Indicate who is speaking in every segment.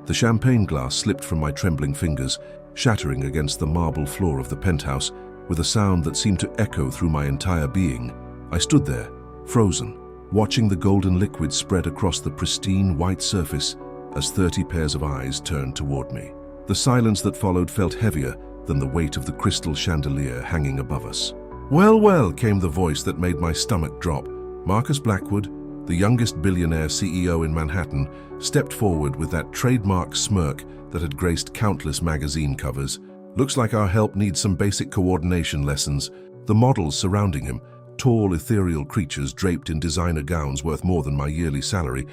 Speaker 1: The champagne glass slipped from my trembling fingers, shattering against the marble floor of the penthouse with a sound that seemed to echo through my entire being. I stood there, frozen, watching the golden liquid spread across the pristine white surface as 30 pairs of eyes turned toward me. The silence that followed felt heavier than the weight of the crystal chandelier hanging above us. "Well, well," came the voice that made my stomach drop. Marcus Blackwood, the youngest billionaire CEO in Manhattan, stepped forward with that trademark smirk that had graced countless magazine covers. "Looks like our help needs some basic coordination lessons." The models surrounding him, tall, ethereal creatures draped in designer gowns worth more than my yearly salary,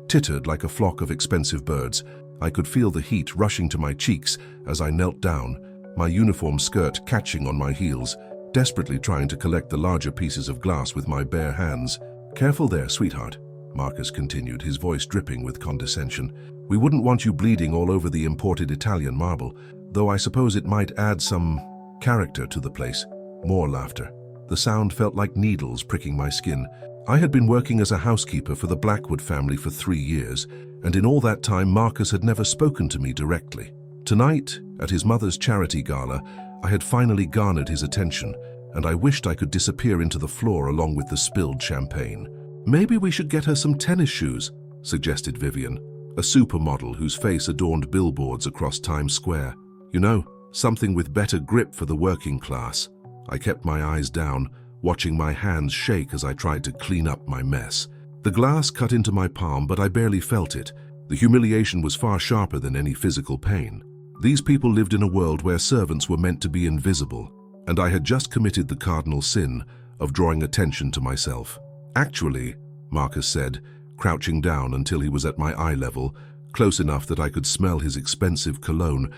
Speaker 1: tittered like a flock of expensive birds. I could feel the heat rushing to my cheeks as I knelt down, my uniform skirt catching on my heels, desperately trying to collect the larger pieces of glass with my bare hands. "Careful there, sweetheart," Marcus continued, his voice dripping with condescension. "We wouldn't want you bleeding all over the imported Italian marble, though I suppose it might add some character to the place." More laughter. The sound felt like needles pricking my skin. I had been working as a housekeeper for the Blackwood family for 3 years, and in all that time Marcus had never spoken to me directly. Tonight, at his mother's charity gala, I had finally garnered his attention, and I wished I could disappear into the floor along with the spilled champagne. "Maybe we should get her some tennis shoes," suggested Vivian, a supermodel whose face adorned billboards across Times Square. "You know, something with better grip for the working class." I kept my eyes down, watching my hands shake as I tried to clean up my mess. The glass cut into my palm, but I barely felt it. The humiliation was far sharper than any physical pain. These people lived in a world where servants were meant to be invisible, and I had just committed the cardinal sin of drawing attention to myself. "Actually," Marcus said, crouching down until he was at my eye level, close enough that I could smell his expensive cologne,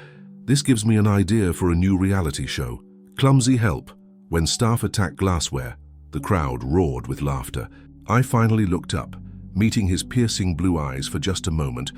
Speaker 1: "this gives me an idea for a new reality show. Clumsy help. When staff attack glassware." The crowd roared with laughter. I finally looked up, meeting his piercing blue eyes for just a moment,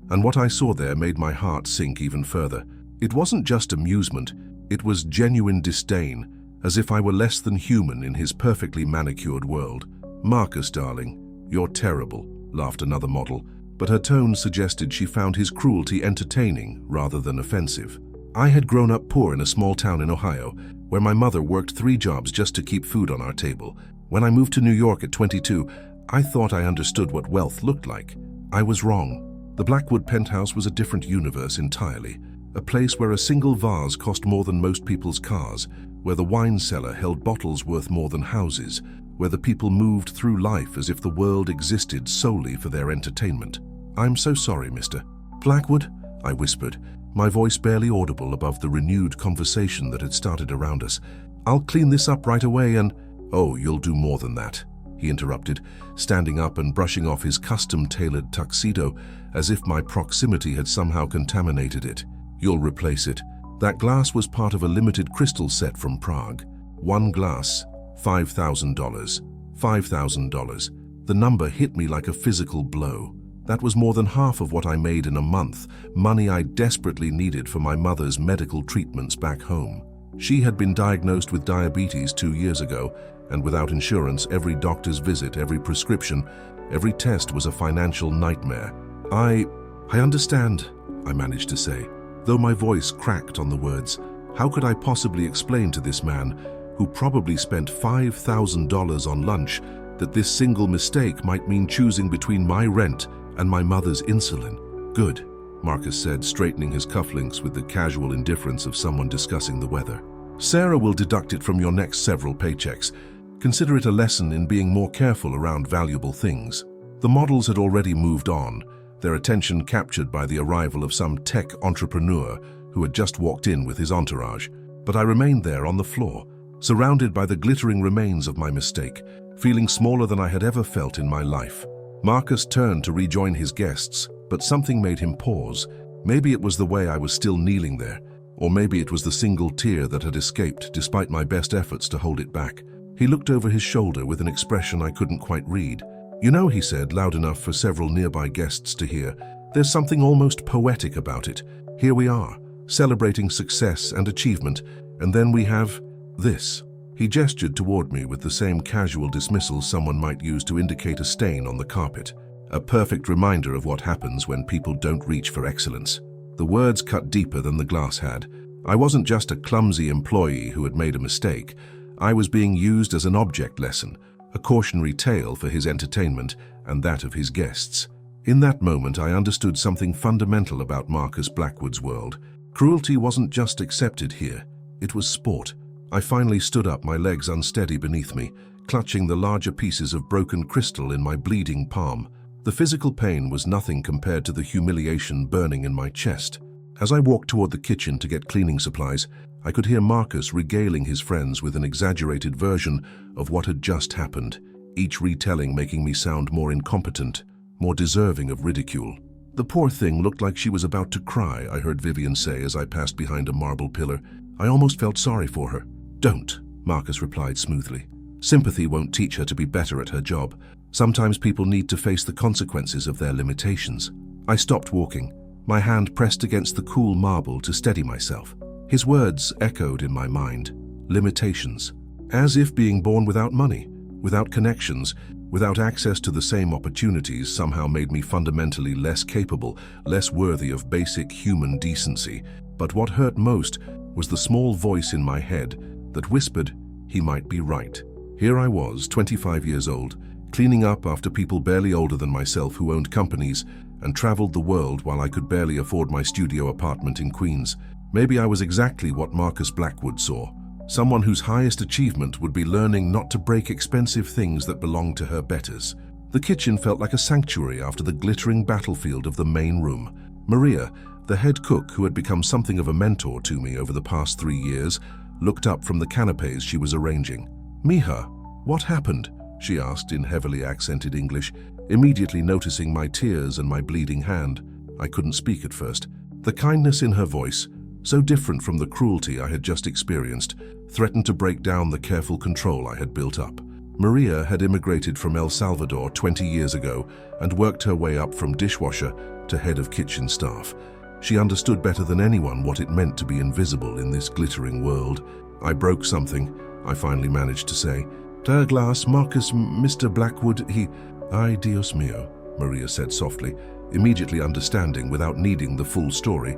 Speaker 1: and what I saw there made my heart sink even further. It wasn't just amusement, it was genuine disdain, as if I were less than human in his perfectly manicured world. "Marcus, darling, you're terrible," laughed another model, but her tone suggested she found his cruelty entertaining rather than offensive. I had grown up poor in a small town in Ohio, where my mother worked 3 jobs just to keep food on our table. When I moved to New York at 22, I thought I understood what wealth looked like. I was wrong. The Blackwood penthouse was a different universe entirely, a place where a single vase cost more than most people's cars, where the wine cellar held bottles worth more than houses, where the people moved through life as if the world existed solely for their entertainment. "I'm so sorry, Mr. Blackwood," I whispered, my voice barely audible above the renewed conversation that had started around us. "I'll clean this up right away and—" "Oh, you'll do more than that," he interrupted, standing up and brushing off his custom-tailored tuxedo as if my proximity had somehow contaminated it. "You'll replace it. That glass was part of a limited crystal set from Prague. 1 glass, $5,000. $5,000. The number hit me like a physical blow. That was more than half of what I made in a month, money I desperately needed for my mother's medical treatments back home. She had been diagnosed with diabetes 2 years ago, and without insurance, every doctor's visit, every prescription, every test was a financial nightmare. I understand," I managed to say, though my voice cracked on the words. How could I possibly explain to this man, who probably spent $5,000 on lunch, that this single mistake might mean choosing between my rent and my mother's insulin? "Good," Marcus said, straightening his cufflinks with the casual indifference of someone discussing the weather. "Sarah will deduct it from your next several paychecks. Consider it a lesson in being more careful around valuable things." The models had already moved on, their attention captured by the arrival of some tech entrepreneur who had just walked in with his entourage. But I remained there on the floor, surrounded by the glittering remains of my mistake, feeling smaller than I had ever felt in my life. Marcus turned to rejoin his guests, but something made him pause. Maybe it was the way I was still kneeling there, or maybe it was the single tear that had escaped despite my best efforts to hold it back. He looked over his shoulder with an expression I couldn't quite read. "You know," he said, loud enough for several nearby guests to hear, "there's something almost poetic about it. Here we are, celebrating success and achievement, and then we have this." He gestured toward me with the same casual dismissal someone might use to indicate a stain on the carpet. A perfect reminder of what happens when people don't reach for excellence. The words cut deeper than the glass had. I wasn't just a clumsy employee who had made a mistake. I was being used as an object lesson, a cautionary tale for his entertainment and that of his guests. In that moment, I understood something fundamental about Marcus Blackwood's world. Cruelty wasn't just accepted here. It was sport. I finally stood up, my legs unsteady beneath me, clutching the larger pieces of broken crystal in my bleeding palm. The physical pain was nothing compared to the humiliation burning in my chest. As I walked toward the kitchen to get cleaning supplies, I could hear Marcus regaling his friends with an exaggerated version of what had just happened, each retelling making me sound more incompetent, more deserving of ridicule. "The poor thing looked like she was about to cry," I heard Vivian say as I passed behind a marble pillar. I almost felt sorry for her. "Don't," Marcus replied smoothly. "Sympathy won't teach her to be better at her job. Sometimes people need to face the consequences of their limitations." I stopped walking, my hand pressed against the cool marble to steady myself. His words echoed in my mind. Limitations. As if being born without money, without connections, without access to the same opportunities somehow made me fundamentally less capable, less worthy of basic human decency. But what hurt most was the small voice in my head that whispered he might be right. Here I was, 25 years old, cleaning up after people barely older than myself who owned companies and traveled the world while I could barely afford my studio apartment in Queens. Maybe I was exactly what Marcus Blackwood saw. Someone whose highest achievement would be learning not to break expensive things that belonged to her betters. The kitchen felt like a sanctuary after the glittering battlefield of the main room. Maria, the head cook who had become something of a mentor to me over the past 3 years, looked up from the canapes she was arranging. "Mija, what happened?" she asked in heavily accented English, immediately noticing my tears and my bleeding hand. I couldn't speak at first. The kindness in her voice, so different from the cruelty I had just experienced, threatened to break down the careful control I had built up. Maria had immigrated from El Salvador 20 years ago and worked her way up from dishwasher to head of kitchen staff. She understood better than anyone what it meant to be invisible in this glittering world. "I broke something," I finally managed to say. "Glass, Marcus, Mr. Blackwood, he—" "Ay, Dios mío," Maria said softly, immediately understanding without needing the full story.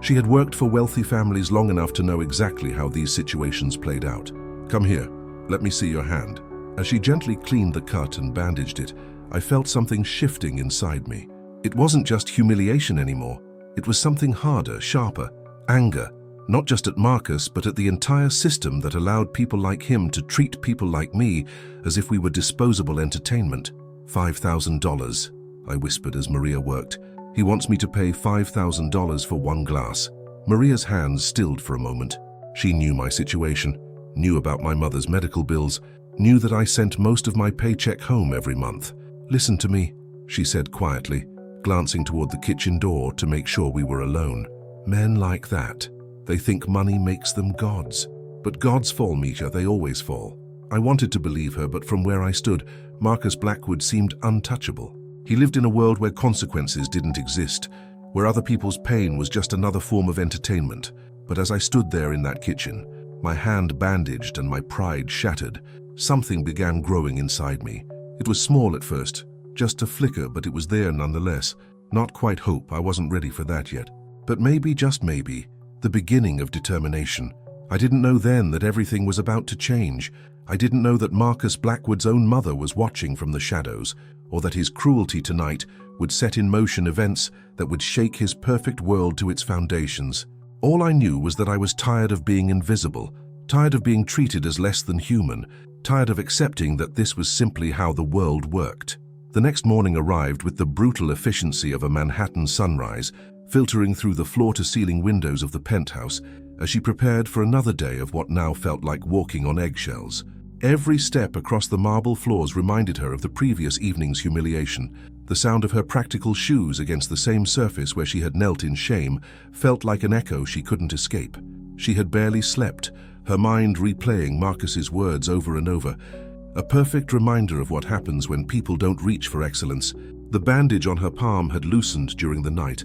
Speaker 1: She had worked for wealthy families long enough to know exactly how these situations played out. "Come here, let me see your hand." As she gently cleaned the cut and bandaged it, I felt something shifting inside me. It wasn't just humiliation anymore. It was something harder, sharper, anger, not just at Marcus, but at the entire system that allowed people like him to treat people like me as if we were disposable entertainment. $5,000, I whispered as Maria worked. "He wants me to pay $5,000 for one glass." Maria's hands stilled for a moment. She knew my situation, knew about my mother's medical bills, knew that I sent most of my paycheck home every month. "Listen to me," she said quietly, glancing toward the kitchen door to make sure we were alone. "Men like that, they think money makes them gods. But gods fall, Mija, they always fall." I wanted to believe her, but from where I stood, Marcus Blackwood seemed untouchable. He lived in a world where consequences didn't exist, where other people's pain was just another form of entertainment. But as I stood there in that kitchen, my hand bandaged and my pride shattered, something began growing inside me. It was small at first, just a flicker, but it was there nonetheless. Not quite hope, I wasn't ready for that yet. But maybe, just maybe, the beginning of determination. I didn't know then that everything was about to change. I didn't know that Marcus Blackwood's own mother was watching from the shadows, or that his cruelty tonight would set in motion events that would shake his perfect world to its foundations. All I knew was that I was tired of being invisible, tired of being treated as less than human, tired of accepting that this was simply how the world worked. The next morning arrived with the brutal efficiency of a Manhattan sunrise, filtering through the floor-to-ceiling windows of the penthouse as she prepared for another day of what now felt like walking on eggshells. Every step across the marble floors reminded her of the previous evening's humiliation. The sound of her practical shoes against the same surface where she had knelt in shame felt like an echo she couldn't escape. She had barely slept, her mind replaying Marcus's words over and over. A perfect reminder of what happens when people don't reach for excellence. The bandage on her palm had loosened during the night,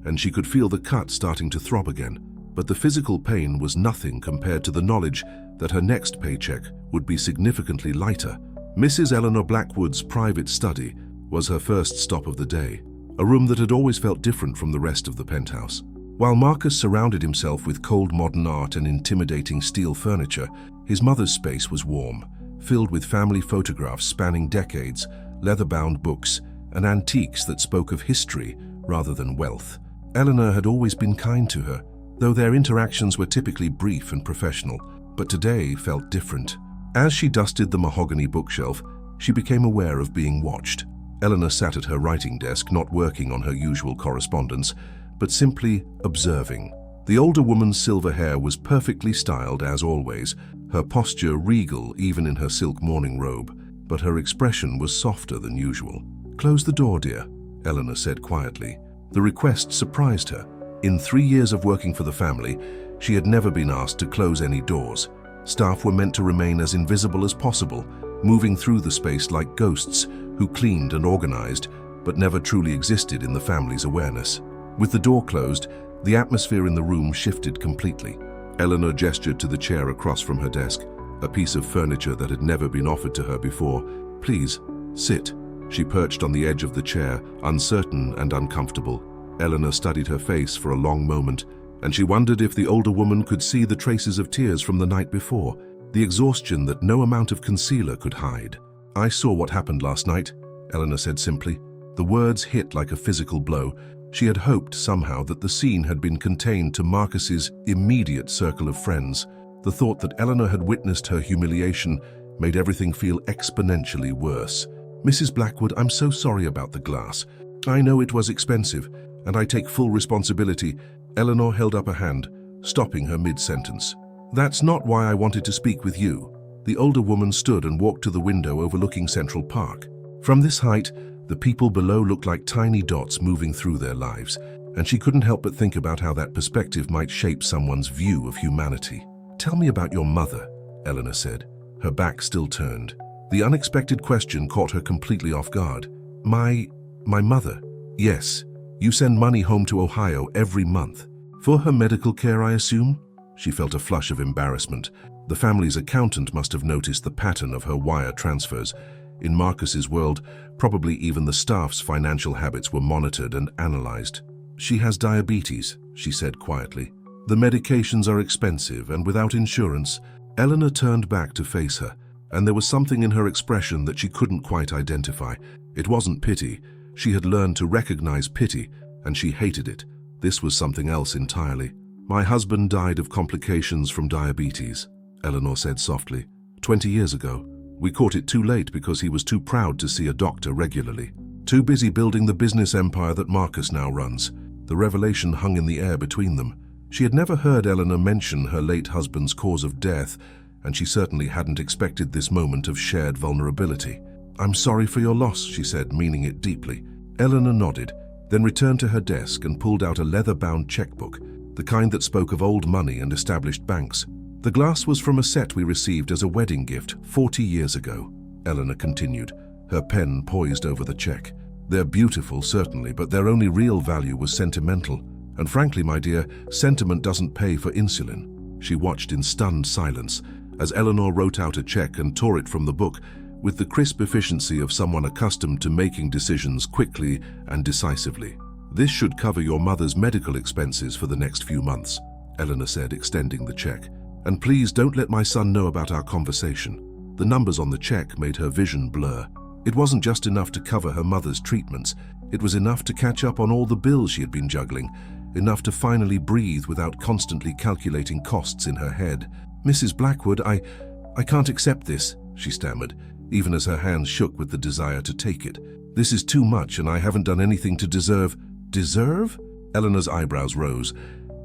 Speaker 1: and she could feel the cut starting to throb again. But the physical pain was nothing compared to the knowledge that her next paycheck would be significantly lighter. Mrs. Eleanor Blackwood's private study was her first stop of the day, a room that had always felt different from the rest of the penthouse. While Marcus surrounded himself with cold modern art and intimidating steel furniture, his mother's space was warm, filled with family photographs spanning decades, leather-bound books, and antiques that spoke of history rather than wealth. Eleanor had always been kind to her, though their interactions were typically brief and professional, but today felt different. As she dusted the mahogany bookshelf, she became aware of being watched. Eleanor sat at her writing desk, not working on her usual correspondence, but simply observing. The older woman's silver hair was perfectly styled as always, her posture regal even in her silk morning robe, but her expression was softer than usual. "Close the door, dear," Eleanor said quietly. The request surprised her. In 3 years of working for the family, she had never been asked to close any doors. Staff were meant to remain as invisible as possible, moving through the space like ghosts who cleaned and organized, but never truly existed in the family's awareness. With the door closed, the atmosphere in the room shifted completely. Eleanor gestured to the chair across from her desk, a piece of furniture that had never been offered to her before. "Please, sit." She perched on the edge of the chair, uncertain and uncomfortable. Eleanor studied her face for a long moment, and she wondered if the older woman could see the traces of tears from the night before, the exhaustion that no amount of concealer could hide. "I saw what happened last night," Eleanor said simply. The words hit like a physical blow. She had hoped somehow that the scene had been contained to Marcus's immediate circle of friends. The thought that Eleanor had witnessed her humiliation made everything feel exponentially worse. "Mrs. Blackwood, I'm so sorry about the glass. I know it was expensive, and I take full responsibility." Eleanor held up a hand, stopping her mid-sentence. "That's not why I wanted to speak with you." The older woman stood and walked to the window overlooking Central Park. From this height, the people below looked like tiny dots moving through their lives, and she couldn't help but think about how that perspective might shape someone's view of humanity. "Tell me about your mother," Eleanor said, her back still turned. The unexpected question caught her completely off guard. My mother? Yes. You send money home to Ohio every month. For her medical care, I assume?" She felt a flush of embarrassment. The family's accountant must have noticed the pattern of her wire transfers. In Marcus's world, probably even the staff's financial habits were monitored and analyzed. "She has diabetes," she said quietly. "The medications are expensive, and without insurance." Eleanor turned back to face her, and there was something in her expression that she couldn't quite identify. It wasn't pity. She had learned to recognize pity, and she hated it. This was something else entirely. "My husband died of complications from diabetes," Eleanor said softly. 20 years ago. We caught it too late because he was too proud to see a doctor regularly. Too busy building the business empire that Marcus now runs." The revelation hung in the air between them. She had never heard Eleanor mention her late husband's cause of death, and she certainly hadn't expected this moment of shared vulnerability. "I'm sorry for your loss," she said, meaning it deeply. Eleanor nodded, then returned to her desk and pulled out a leather-bound checkbook, the kind that spoke of old money and established banks. "The glass was from a set we received as a wedding gift 40 years ago," Eleanor continued, her pen poised over the check. "They're beautiful, certainly, but their only real value was sentimental. And frankly, my dear, sentiment doesn't pay for insulin." She watched in stunned silence as Eleanor wrote out a check and tore it from the book with the crisp efficiency of someone accustomed to making decisions quickly and decisively. "This should cover your mother's medical expenses for the next few months," Eleanor said, extending the check. "And please don't let my son know about our conversation." The numbers on the check made her vision blur. It wasn't just enough to cover her mother's treatments. It was enough to catch up on all the bills she had been juggling, enough to finally breathe without constantly calculating costs in her head. "Mrs. Blackwood, I can't accept this," she stammered, even as her hands shook with the desire to take it. "This is too much, and I haven't done anything to deserve." "Deserve?" Eleanor's eyebrows rose.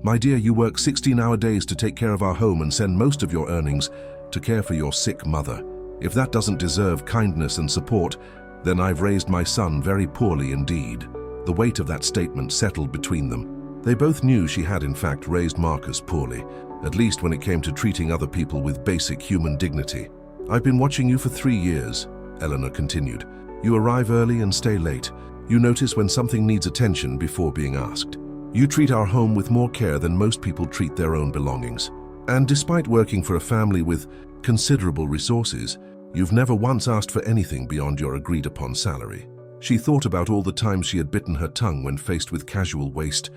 Speaker 1: "My dear, you work 16-hour days to take care of our home and send most of your earnings to care for your sick mother. If that doesn't deserve kindness and support, then I've raised my son very poorly indeed." The weight of that statement settled between them. They both knew she had in fact raised Marcus poorly, at least when it came to treating other people with basic human dignity. "I've been watching you for 3 years, Eleanor continued. "You arrive early and stay late. You notice when something needs attention before being asked. You treat our home with more care than most people treat their own belongings. And despite working for a family with considerable resources, you've never once asked for anything beyond your agreed-upon salary." She thought about all the times she had bitten her tongue when faced with casual waste,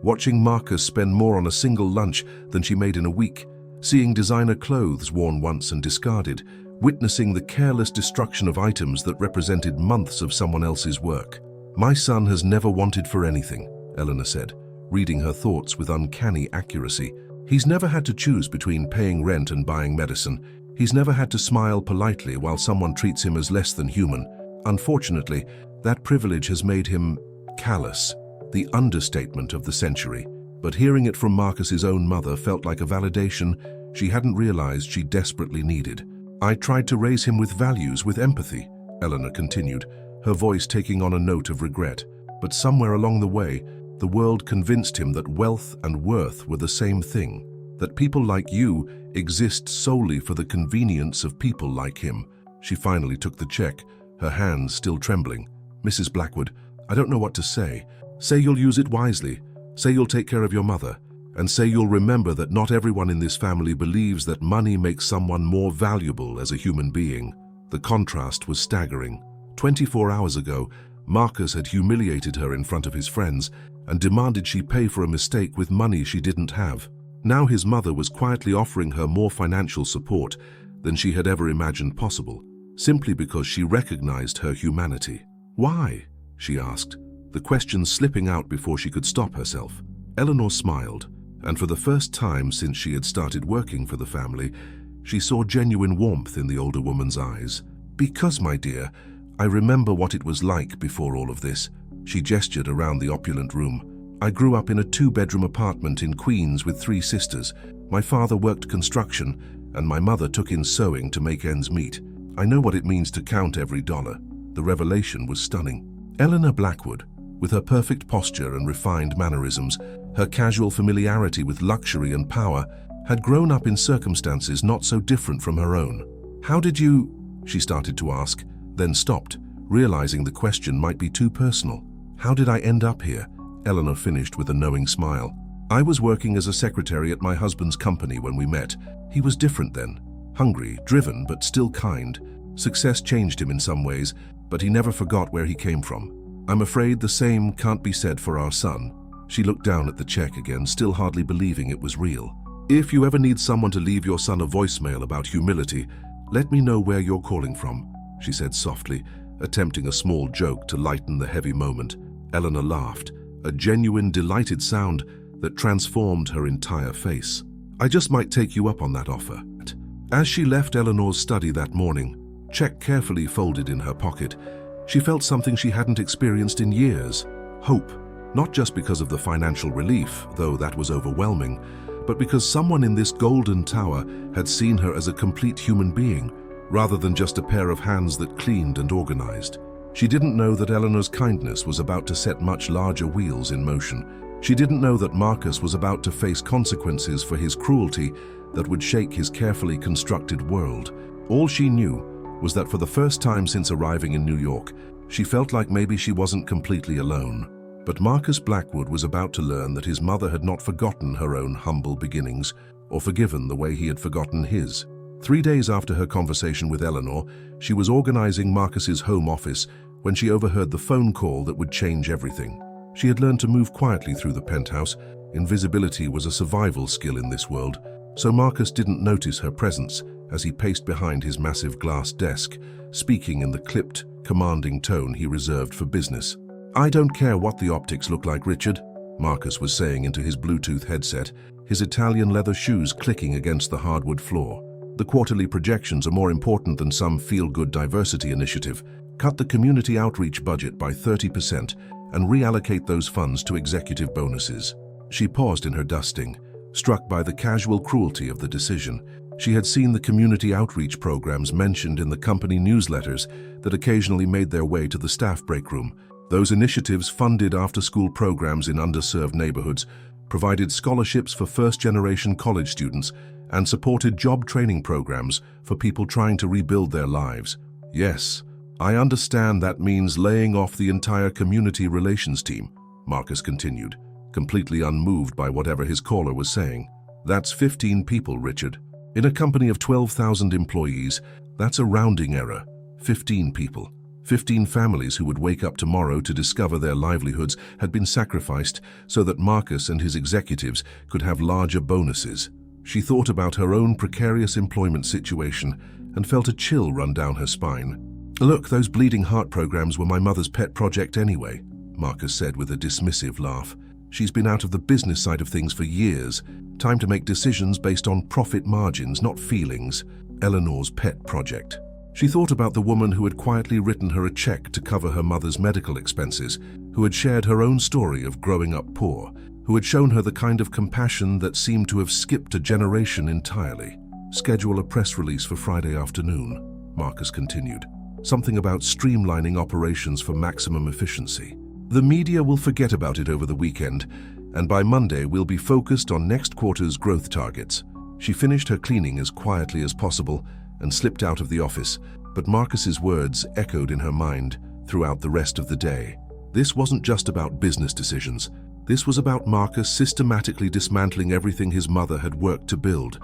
Speaker 1: watching Marcus spend more on a single lunch than she made in a week, seeing designer clothes worn once and discarded, witnessing the careless destruction of items that represented months of someone else's work. "My son has never wanted for anything," Eleanor said, reading her thoughts with uncanny accuracy. "He's never had to choose between paying rent and buying medicine. He's never had to smile politely while someone treats him as less than human. Unfortunately, that privilege has made him callous, the understatement of the century." But hearing it from Marcus's own mother felt like a validation she hadn't realized she desperately needed. "I tried to raise him with values, with empathy," Eleanor continued, her voice taking on a note of regret. "But somewhere along the way, the world convinced him that wealth and worth were the same thing, that people like you exist solely for the convenience of people like him." She finally took the check, her hands still trembling. "Mrs. Blackwood, I don't know what to say. Say you'll use it wisely. Say you'll take care of your mother. And say you'll remember that not everyone in this family believes that money makes someone more valuable as a human being." The contrast was staggering. 24 hours ago, Marcus had humiliated her in front of his friends and demanded she pay for a mistake with money she didn't have. Now his mother was quietly offering her more financial support than she had ever imagined possible, simply because she recognized her humanity. "Why?" she asked, the question slipping out before she could stop herself. Eleanor smiled, and for the first time since she had started working for the family, she saw genuine warmth in the older woman's eyes. "Because, my dear, I remember what it was like before all of this." She gestured around the opulent room. "I grew up in a 2-bedroom apartment in Queens with 3 sisters. My father worked construction, and my mother took in sewing to make ends meet. I know what it means to count every dollar." The revelation was stunning. Eleanor Blackwood, with her perfect posture and refined mannerisms, her casual familiarity with luxury and power, had grown up in circumstances not so different from her own. "How did you—" she started to ask, then stopped, realizing the question might be too personal. "How did I end up here?" Eleanor finished with a knowing smile. "I was working as a secretary at my husband's company when we met. He was different then. Hungry, driven, but still kind. Success changed him in some ways, but he never forgot where he came from. I'm afraid the same can't be said for our son." She looked down at the check again, still hardly believing it was real. "If you ever need someone to leave your son a voicemail about humility, let me know where you're calling from," she said softly, attempting a small joke to lighten the heavy moment. Eleanor laughed, a genuine, delighted sound that transformed her entire face. "I just might take you up on that offer." As she left Eleanor's study that morning, check carefully folded in her pocket, she felt something she hadn't experienced in years: hope. Not just because of the financial relief, though that was overwhelming, but because someone in this golden tower had seen her as a complete human being, rather than just a pair of hands that cleaned and organized. She didn't know that Eleanor's kindness was about to set much larger wheels in motion. She didn't know that Marcus was about to face consequences for his cruelty that would shake his carefully constructed world. All she knew was that for the first time since arriving in New York, she felt like maybe she wasn't completely alone. But Marcus Blackwood was about to learn that his mother had not forgotten her own humble beginnings, or forgiven the way he had forgotten his. 3 days after her conversation with Eleanor, she was organizing Marcus's home office when she overheard the phone call that would change everything. She had learned to move quietly through the penthouse. Invisibility was a survival skill in this world, so Marcus didn't notice her presence as he paced behind his massive glass desk, speaking in the clipped, commanding tone he reserved for business. "I don't care what the optics look like, Richard," Marcus was saying into his Bluetooth headset, his Italian leather shoes clicking against the hardwood floor. "The quarterly projections are more important than some feel-good diversity initiative. Cut the community outreach budget by 30% and reallocate those funds to executive bonuses." She paused in her dusting, struck by the casual cruelty of the decision. She had seen the community outreach programs mentioned in the company newsletters that occasionally made their way to the staff break room. Those initiatives funded after-school programs in underserved neighborhoods, provided scholarships for first-generation college students, and supported job training programs for people trying to rebuild their lives. "Yes, I understand that means laying off the entire community relations team," Marcus continued, completely unmoved by whatever his caller was saying. "That's 15 people, Richard. In a company of 12,000 employees, that's a rounding error. 15 people. 15 families who would wake up tomorrow to discover their livelihoods had been sacrificed so that Marcus and his executives could have larger bonuses. She thought about her own precarious employment situation and felt a chill run down her spine. "Look, those bleeding heart programs were my mother's pet project anyway," Marcus said with a dismissive laugh. "She's been out of the business side of things for years. Time to make decisions based on profit margins, not feelings." Eleanor's pet project. She thought about the woman who had quietly written her a check to cover her mother's medical expenses, who had shared her own story of growing up poor, who had shown her the kind of compassion that seemed to have skipped a generation entirely. "Schedule a press release for Friday afternoon," Marcus continued. "Something about streamlining operations for maximum efficiency. The media will forget about it over the weekend, and by Monday we'll be focused on next quarter's growth targets." She finished her cleaning as quietly as possible and slipped out of the office, but Marcus's words echoed in her mind throughout the rest of the day. This wasn't just about business decisions. This was about Marcus systematically dismantling everything his mother had worked to build,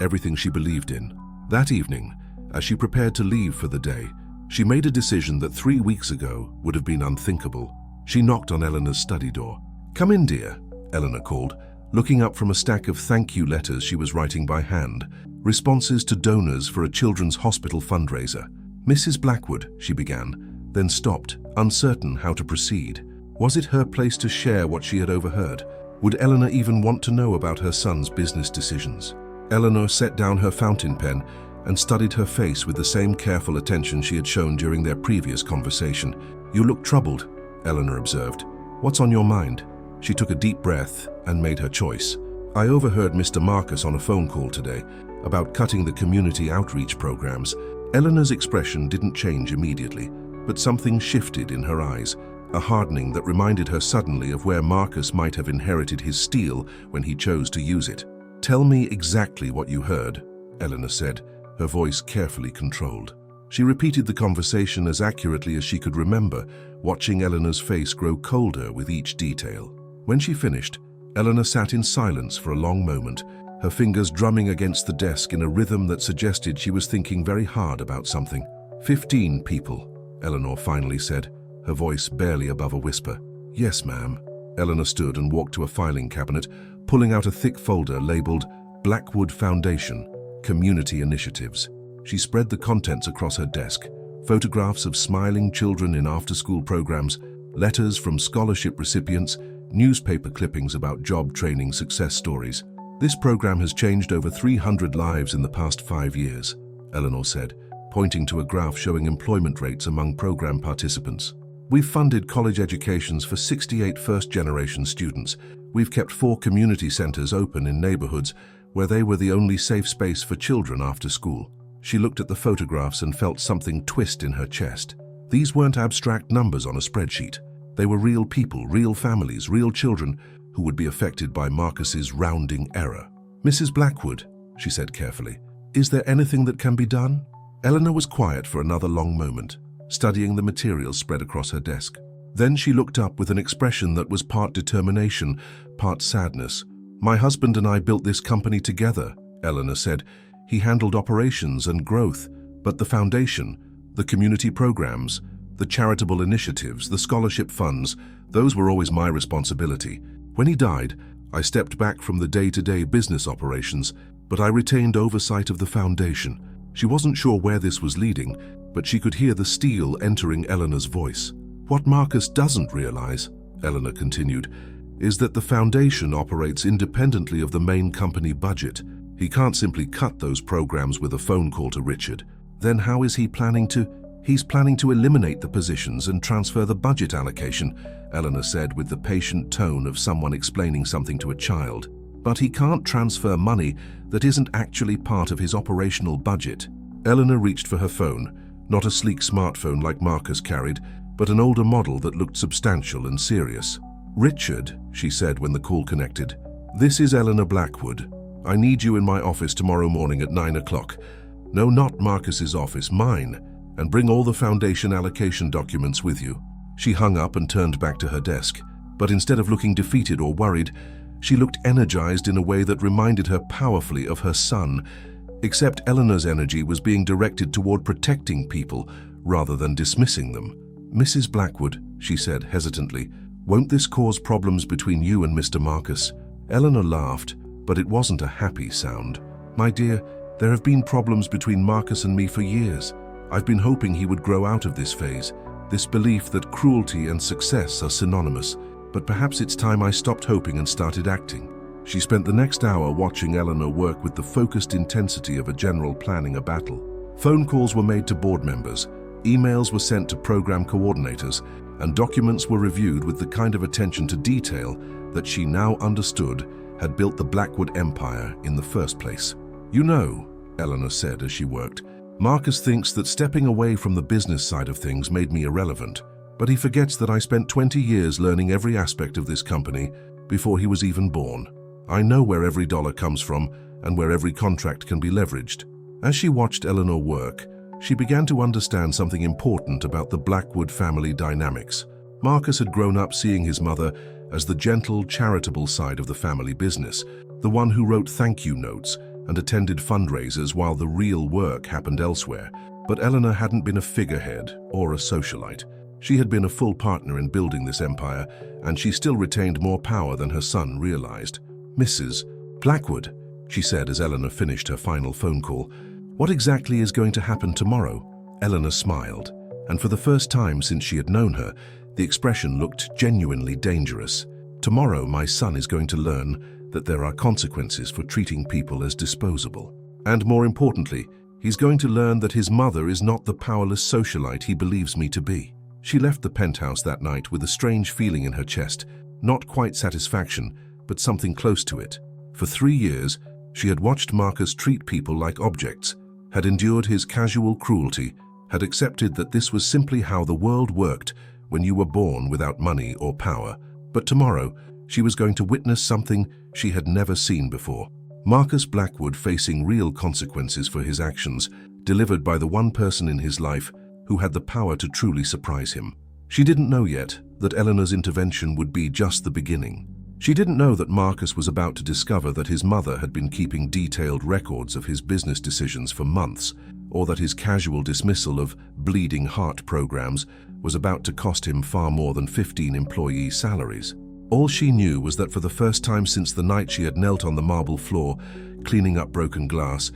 Speaker 1: everything she believed in. That evening, as she prepared to leave for the day, she made a decision that 3 weeks ago would have been unthinkable. She knocked on Eleanor's study door. "Come in, dear," Eleanor called, looking up from a stack of thank you letters she was writing by hand, responses to donors for a children's hospital fundraiser. "Mrs. Blackwood," she began, then stopped, uncertain how to proceed. Was it her place to share what she had overheard? Would Eleanor even want to know about her son's business decisions? Eleanor set down her fountain pen and studied her face with the same careful attention she had shown during their previous conversation. "You look troubled," Eleanor observed. "What's on your mind?" She took a deep breath and made her choice. "I overheard Mr. Marcus on a phone call today about cutting the community outreach programs." Eleanor's expression didn't change immediately, but something shifted in her eyes, a hardening that reminded her suddenly of where Marcus might have inherited his steel when he chose to use it. "Tell me exactly what you heard," Eleanor said, her voice carefully controlled. She repeated the conversation as accurately as she could remember, watching Eleanor's face grow colder with each detail. When she finished, Eleanor sat in silence for a long moment, her fingers drumming against the desk in a rhythm that suggested she was thinking very hard about something. 15 people, Eleanor finally said, her voice barely above a whisper. "Yes, ma'am." Eleanor stood and walked to a filing cabinet, pulling out a thick folder labeled Blackwood Foundation, Community Initiatives. She spread the contents across her desk, photographs of smiling children in after-school programs, letters from scholarship recipients, newspaper clippings about job training success stories. "This program has changed over 300 lives in the past 5 years, Eleanor said, pointing to a graph showing employment rates among program participants. "We've funded college educations for 68 first-generation students. We've kept 4 community centers open in neighborhoods where they were the only safe space for children after school." She looked at the photographs and felt something twist in her chest. These weren't abstract numbers on a spreadsheet. They were real people, real families, real children who would be affected by Marcus's rounding error. "Mrs. Blackwood," she said carefully, "is there anything that can be done?" Eleanor was quiet for another long moment, studying the materials spread across her desk. Then she looked up with an expression that was part determination, part sadness. "My husband and I built this company together," Eleanor said. "He handled operations and growth, but the foundation, the community programs, the charitable initiatives, the scholarship funds, those were always my responsibility. When he died, I stepped back from the day-to-day business operations, but I retained oversight of the foundation." She wasn't sure where this was leading, but she could hear the steel entering Eleanor's voice. "What Marcus doesn't realize," Eleanor continued, "is that the foundation operates independently of the main company budget. He can't simply cut those programs with a phone call to Richard. Then how is he planning to? He's planning to eliminate the positions and transfer the budget allocation," Eleanor said with the patient tone of someone explaining something to a child. "But he can't transfer money that isn't actually part of his operational budget." Eleanor reached for her phone, not a sleek smartphone like Marcus carried, but an older model that looked substantial and serious. "Richard," she said when the call connected, "this is Eleanor Blackwood. I need you in my office tomorrow morning at 9 o'clock. No, not Marcus's office, mine. And bring all the foundation allocation documents with you." She hung up and turned back to her desk, but instead of looking defeated or worried, she looked energized in a way that reminded her powerfully of her son. Except Eleanor's energy was being directed toward protecting people rather than dismissing them. "Mrs. Blackwood," she said hesitantly, "won't this cause problems between you and Mr. Marcus?" Eleanor laughed, but it wasn't a happy sound. "My dear, there have been problems between Marcus and me for years. I've been hoping he would grow out of this phase, this belief that cruelty and success are synonymous. But perhaps it's time I stopped hoping and started acting." She spent the next hour watching Eleanor work with the focused intensity of a general planning a battle. Phone calls were made to board members, emails were sent to program coordinators, and documents were reviewed with the kind of attention to detail that she now understood had built the Blackwood empire in the first place. "You know," Eleanor said as she worked, "Marcus thinks that stepping away from the business side of things made me irrelevant, but he forgets that I spent 20 years learning every aspect of this company before he was even born. I know where every dollar comes from and where every contract can be leveraged." As she watched Eleanor work, she began to understand something important about the Blackwood family dynamics. Marcus had grown up seeing his mother as the gentle, charitable side of the family business, the one who wrote thank you notes and attended fundraisers while the real work happened elsewhere. But Eleanor hadn't been a figurehead or a socialite. She had been a full partner in building this empire, and she still retained more power than her son realized. "Mrs. Blackwood," she said as Eleanor finished her final phone call, "what exactly is going to happen tomorrow?" Eleanor smiled, and for the first time since she had known her, the expression looked genuinely dangerous. "Tomorrow, my son is going to learn that there are consequences for treating people as disposable. And more importantly, he's going to learn that his mother is not the powerless socialite he believes me to be." She left the penthouse that night with a strange feeling in her chest, not quite satisfaction, but something close to it. For 3 years, she had watched Marcus treat people like objects, had endured his casual cruelty, had accepted that this was simply how the world worked when you were born without money or power. But tomorrow, she was going to witness something she had never seen before. Marcus Blackwood facing real consequences for his actions, delivered by the one person in his life who had the power to truly surprise him. She didn't know yet that Eleanor's intervention would be just the beginning. She didn't know that Marcus was about to discover that his mother had been keeping detailed records of his business decisions for months, or that his casual dismissal of bleeding heart programs was about to cost him far more than 15 employee salaries. All she knew was that for the first time since the night she had knelt on the marble floor, cleaning up broken glass,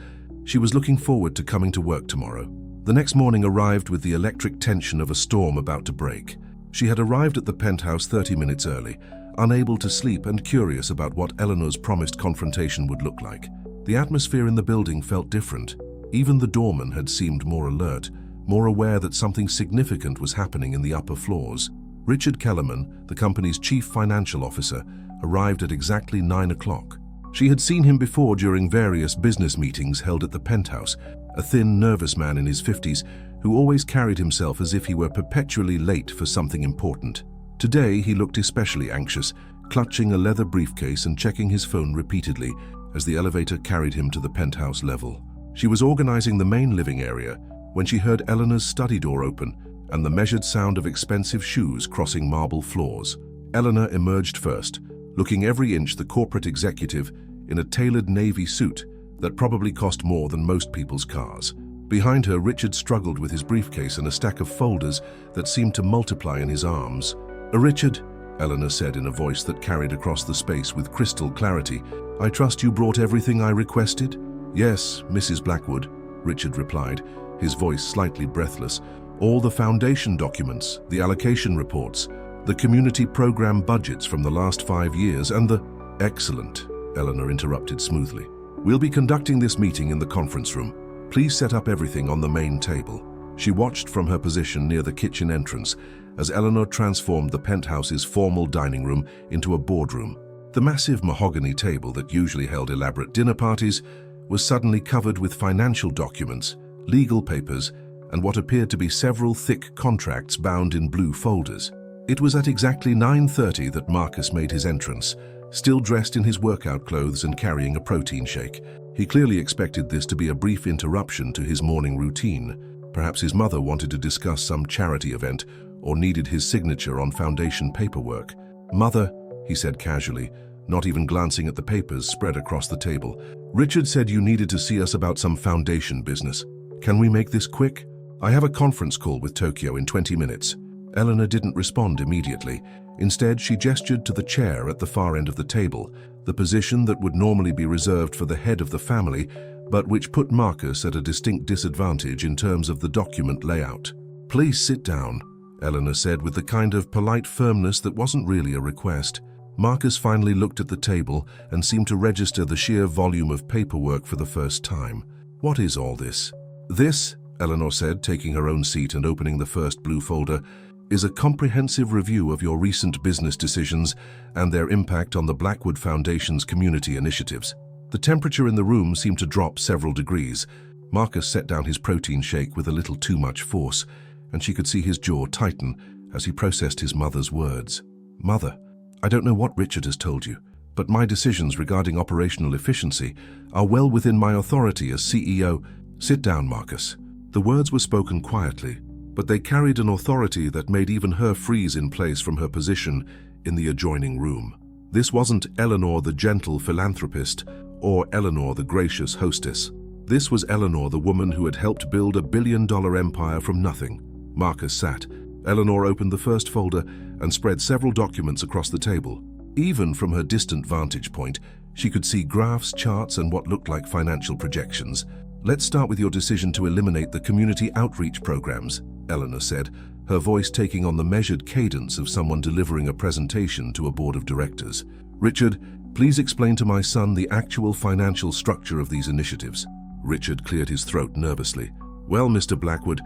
Speaker 1: she was looking forward to coming to work tomorrow. The next morning arrived with the electric tension of a storm about to break. She had arrived at the penthouse 30 minutes early, unable to sleep and curious about what Eleanor's promised confrontation would look like. The atmosphere in the building felt different. Even the doorman had seemed more alert, more aware that something significant was happening in the upper floors. Richard Kellerman, the company's chief financial officer, arrived at exactly 9 o'clock. She had seen him before during various business meetings held at the penthouse, a thin, nervous man in his 50s who always carried himself as if he were perpetually late for something important. Today, he looked especially anxious, clutching a leather briefcase and checking his phone repeatedly as the elevator carried him to the penthouse level. She was organizing the main living area when she heard Eleanor's study door open and the measured sound of expensive shoes crossing marble floors. Eleanor emerged first, looking every inch the corporate executive in a tailored navy suit that probably cost more than most people's cars. Behind her, Richard struggled with his briefcase and a stack of folders that seemed to multiply in his arms. "Richard," Eleanor said in a voice that carried across the space with crystal clarity, "I trust you brought everything I requested?" "Yes, Mrs. Blackwood," Richard replied, his voice slightly breathless. "All the foundation documents, the allocation reports, the community program budgets from the last 5 years, and the—" "Excellent," Eleanor interrupted smoothly. "We'll be conducting this meeting in the conference room. Please set up everything on the main table." She watched from her position near the kitchen entrance as Eleanor transformed the penthouse's formal dining room into a boardroom. The massive mahogany table that usually held elaborate dinner parties was suddenly covered with financial documents, legal papers, and what appeared to be several thick contracts bound in blue folders. It was at exactly 9:30 that Marcus made his entrance, still dressed in his workout clothes and carrying a protein shake. He clearly expected this to be a brief interruption to his morning routine. Perhaps his mother wanted to discuss some charity event or needed his signature on foundation paperwork. "Mother," he said casually, not even glancing at the papers spread across the table, "Richard said you needed to see us about some foundation business. Can we make this quick?" I have a conference call with Tokyo in 20 minutes. Eleanor didn't respond immediately. Instead, she gestured to the chair at the far end of the table, the position that would normally be reserved for the head of the family, but which put Marcus at a distinct disadvantage in terms of the document layout. "Please sit down," Eleanor said with the kind of polite firmness that wasn't really a request. Marcus finally looked at the table and seemed to register the sheer volume of paperwork for the first time. "What is all this?" "This," Eleanor said, taking her own seat and opening the first blue folder, "is a comprehensive review of your recent business decisions and their impact on the Blackwood Foundation's community initiatives." The temperature in the room seemed to drop several degrees. Marcus set down his protein shake with a little too much force, and she could see his jaw tighten as he processed his mother's words. "Mother, I don't know what Richard has told you, but my decisions regarding operational efficiency are well within my authority as CEO." "Sit down, Marcus." The words were spoken quietly, but they carried an authority that made even her freeze in place from her position in the adjoining room. This wasn't Eleanor the gentle philanthropist or Eleanor the gracious hostess. This was Eleanor, the woman who had helped build a billion-dollar empire from nothing. Marcus sat. Eleanor opened the first folder and spread several documents across the table. Even from her distant vantage point, she could see graphs, charts, and what looked like financial projections. "Let's start with your decision to eliminate the community outreach programs," Eleanor said, her voice taking on the measured cadence of someone delivering a presentation to a board of directors. "Richard, please explain to my son the actual financial structure of these initiatives." Richard cleared his throat nervously. "Well, Mr. Blackwood,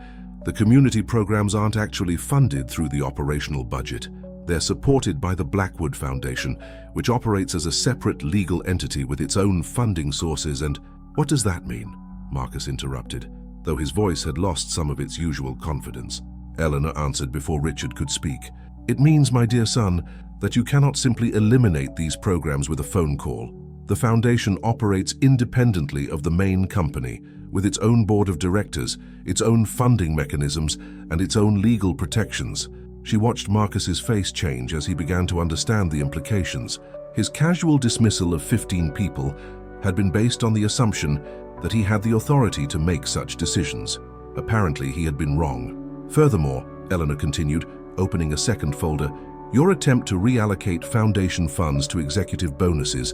Speaker 1: the community programs aren't actually funded through the operational budget. They're supported by the Blackwood Foundation, which operates as a separate legal entity with its own funding sources and—" "What does that mean?" Marcus interrupted, though his voice had lost some of its usual confidence. Eleanor answered before Richard could speak. "It means, my dear son, that you cannot simply eliminate these programs with a phone call. The foundation operates independently of the main company, with its own board of directors, its own funding mechanisms, and its own legal protections." She watched Marcus's face change as he began to understand the implications. His casual dismissal of 15 people had been based on the assumption that he had the authority to make such decisions. Apparently, he had been wrong. "Furthermore," Eleanor continued, opening a second folder, "your attempt to reallocate foundation funds to executive bonuses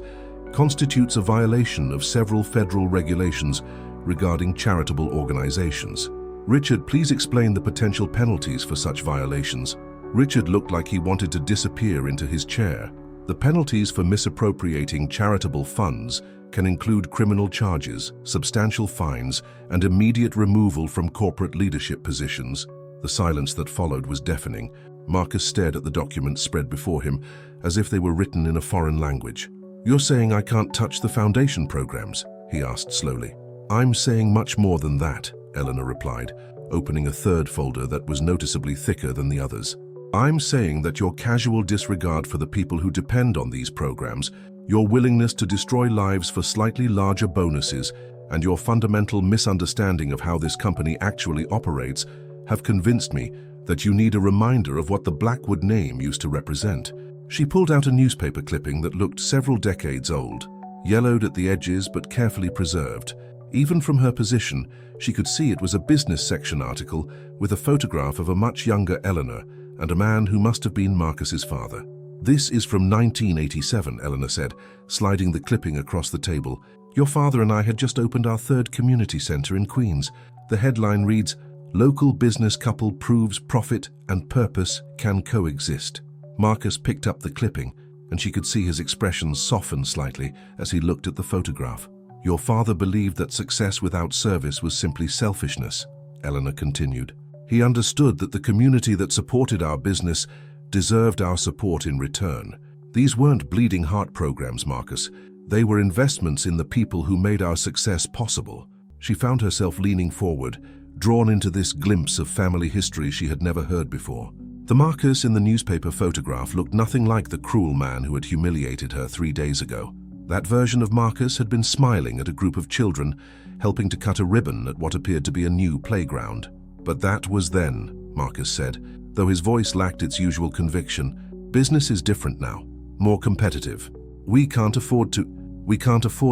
Speaker 1: constitutes a violation of several federal regulations regarding charitable organizations." "Richard, please explain the potential penalties for such violations." Richard looked like he wanted to disappear into his chair. "The penalties for misappropriating charitable funds can include criminal charges, substantial fines, and immediate removal from corporate leadership positions." The silence that followed was deafening. Marcus stared at the documents spread before him, as if they were written in a foreign language. "You're saying I can't touch the foundation programs?" he asked slowly. "I'm saying much more than that," Eleanor replied, opening a third folder that was noticeably thicker than the others. "I'm saying that your casual disregard for the people who depend on these programs, your willingness to destroy lives for slightly larger bonuses, and your fundamental misunderstanding of how this company actually operates have convinced me that you need a reminder of what the Blackwood name used to represent." She pulled out a newspaper clipping that looked several decades old, yellowed at the edges but carefully preserved. Even from her position, she could see it was a business section article with a photograph of a much younger Eleanor and a man who must have been Marcus's father. "This is from 1987, Eleanor said, sliding the clipping across the table. "Your father and I had just opened our third community center in Queens. The headline reads, 'Local business couple proves profit and purpose can coexist.'" Marcus picked up the clipping, and she could see his expression soften slightly as he looked at the photograph. "Your father believed that success without service was simply selfishness," Eleanor continued. "He understood that the community that supported our business deserved our support in return. These weren't bleeding heart programs, Marcus. They were investments in the people who made our success possible." She found herself leaning forward, drawn into this glimpse of family history she had never heard before. The Marcus in the newspaper photograph looked nothing like the cruel man who had humiliated her 3 days ago. That version of Marcus had been smiling at a group of children, helping to cut a ribbon at what appeared to be a new playground. "But that was then," Marcus said, though his voice lacked its usual conviction. "Business is different now, more competitive. We can't afford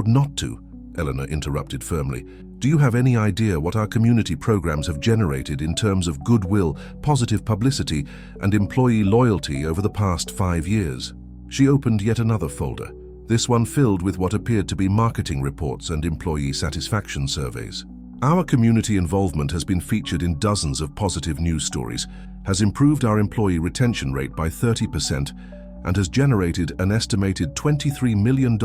Speaker 1: not to," Eleanor interrupted firmly. Do you have any idea what our community programs have generated in terms of goodwill, positive publicity, and employee loyalty over the past 5 years? She opened yet another folder, this one filled with what appeared to be marketing reports and employee satisfaction surveys. Our community involvement has been featured in dozens of positive news stories, has improved our employee retention rate by 30%, and has generated an estimated $23 million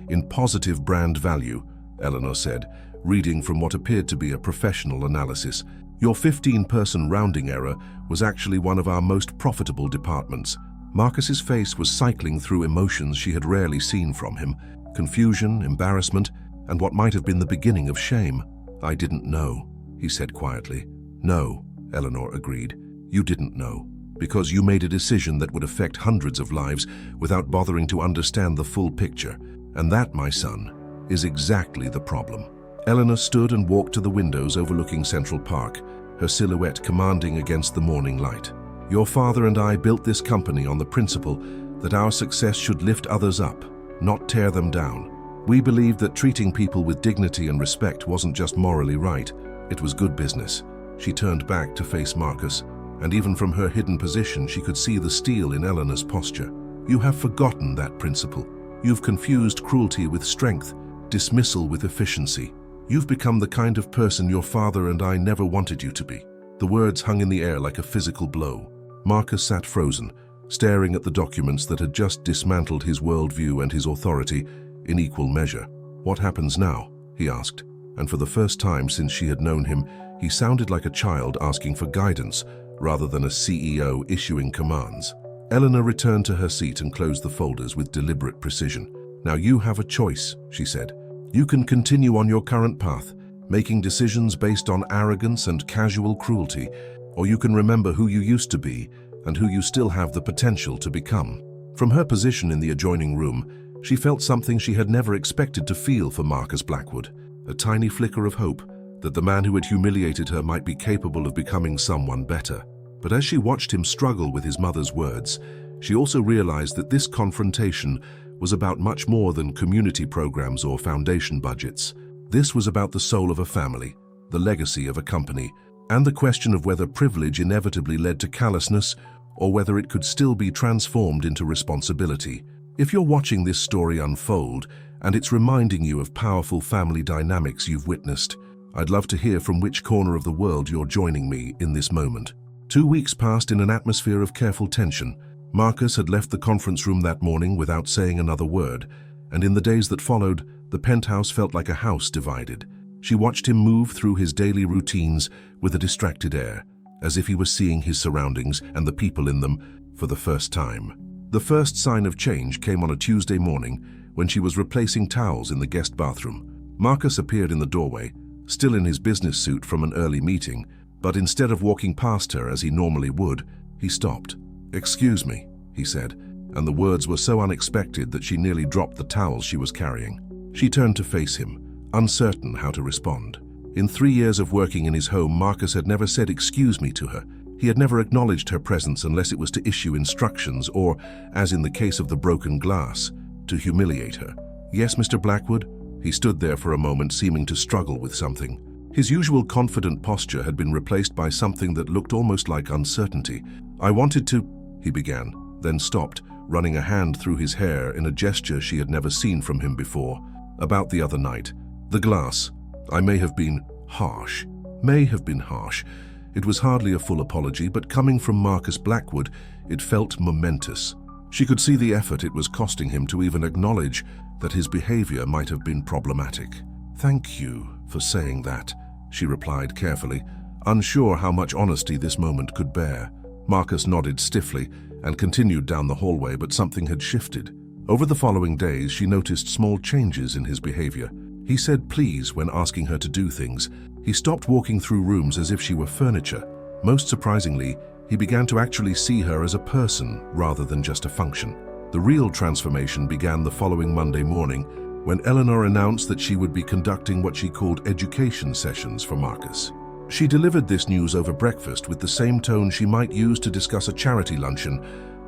Speaker 1: in positive brand value, Eleanor said, reading from what appeared to be a professional analysis. Your 15-person rounding error was actually one of our most profitable departments. Marcus's face was cycling through emotions she had rarely seen from him: confusion, embarrassment, and what might have been the beginning of shame. I didn't know, he said quietly. No, Eleanor agreed. You didn't know, because you made a decision that would affect hundreds of lives without bothering to understand the full picture. And that, my son, is exactly the problem. Eleanor stood and walked to the windows overlooking Central Park, her silhouette commanding against the morning light. Your father and I built this company on the principle that our success should lift others up, not tear them down. We believed that treating people with dignity and respect wasn't just morally right, it was good business. She turned back to face Marcus, and even from her hidden position she could see the steel in Eleanor's posture. You have forgotten that principle. You've confused cruelty with strength, dismissal with efficiency. You've become the kind of person your father and I never wanted you to be. The words hung in the air like a physical blow. Marcus sat frozen, staring at the documents that had just dismantled his worldview and his authority in equal measure. What happens now? He asked, and for the first time since she had known him, he sounded like a child asking for guidance rather than a CEO issuing commands. Eleanor returned to her seat and closed the folders with deliberate precision. Now you have a choice, she said. You can continue on your current path, making decisions based on arrogance and casual cruelty, or you can remember who you used to be and who you still have the potential to become. From her position in the adjoining room, she felt something she had never expected to feel for Marcus Blackwood, a tiny flicker of hope that the man who had humiliated her might be capable of becoming someone better. But as she watched him struggle with his mother's words, she also realized that this confrontation was about much more than community programs or foundation budgets. This was about the soul of a family, the legacy of a company, and the question of whether privilege inevitably led to callousness or whether it could still be transformed into responsibility. If you're watching this story unfold and it's reminding you of powerful family dynamics you've witnessed, I'd love to hear from which corner of the world you're joining me in this moment. 2 weeks passed in an atmosphere of careful tension. Marcus had left the conference room that morning without saying another word, and in the days that followed, the penthouse felt like a house divided. She watched him move through his daily routines with a distracted air, as if he was seeing his surroundings and the people in them for the first time. The first sign of change came on a Tuesday morning when she was replacing towels in the guest bathroom. Marcus appeared in the doorway, still in his business suit from an early meeting, but instead of walking past her as he normally would, he stopped. "Excuse me," he said, and the words were so unexpected that she nearly dropped the towels she was carrying. She turned to face him, uncertain how to respond. In 3 years of working in his home, Marcus had never said "excuse me" to her. He had never acknowledged her presence unless it was to issue instructions or, as in the case of the broken glass, to humiliate her. "Yes, Mr. Blackwood?" He stood there for a moment, seeming to struggle with something. His usual confident posture had been replaced by something that looked almost like uncertainty. "I wanted to," he began, then stopped, running a hand through his hair in a gesture she had never seen from him before. "About the other night. The glass. I may have been harsh. It was hardly a full apology, but coming from Marcus Blackwood, it felt momentous. She could see the effort it was costing him to even acknowledge that his behavior might have been problematic. "Thank you for saying that," she replied carefully, unsure how much honesty this moment could bear. Marcus nodded stiffly and continued down the hallway, but something had shifted. Over the following days, she noticed small changes in his behavior. He said please when asking her to do things. He stopped walking through rooms as if she were furniture. Most surprisingly, he began to actually see her as a person rather than just a function. The real transformation began the following Monday morning when Eleanor announced that she would be conducting what she called education sessions for Marcus. She delivered this news over breakfast with the same tone she might use to discuss a charity luncheon,